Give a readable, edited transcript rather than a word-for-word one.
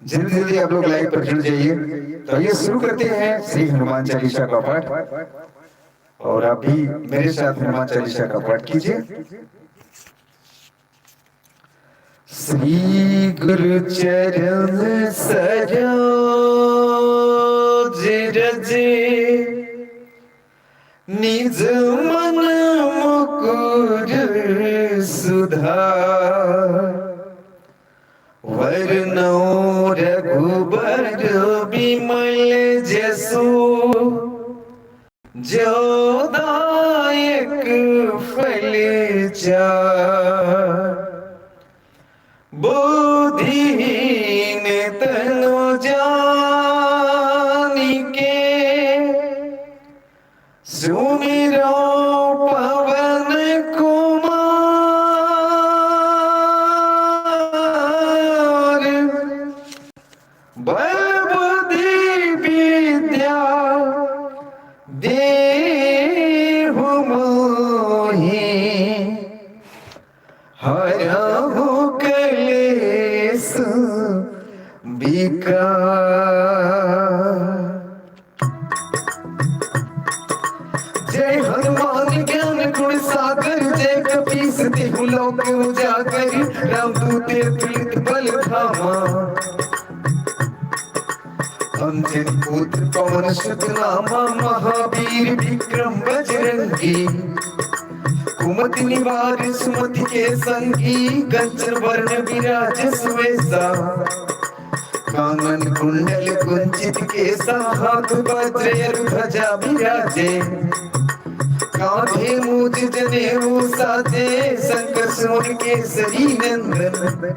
जल्दी जल्दी आप लोग लाइव पर जुड़ जाइए। तो आइए शुरू करते हैं श्री हनुमान चालीसा का पाठ, और आप भी मेरे साथ हनुमान चालीसा का पाठ कीजिए। श्री गुरु चरण सरोज रज निज मन मुकुर सुधार, वरनौ रघुबर बिमल जसु जो दायक फल चार, बुद्धिहीन तनु जानिके सुमिरो पवन कुमार, बल बुद्धि विद्या देहु मोहि, हरहु कलेश विकार। जय हनुमान ज्ञान गुण सागर, जय कपीस तिहु लोक उजागर, रामदूत अतुलित बल धामा, अंजनी पुत्र पवन सुत नामा, महावीर विक्रम बजरंगी, कुमति निवार सुमति के संगी, कंचन वर्ण विराज सुवेशा, कानन कुंडल कुंचित केसा, हाथ वज्र ध्वजा विराजे, कांधे मूज जनेऊ साजे, शंकर सुवन केसरी नंदन।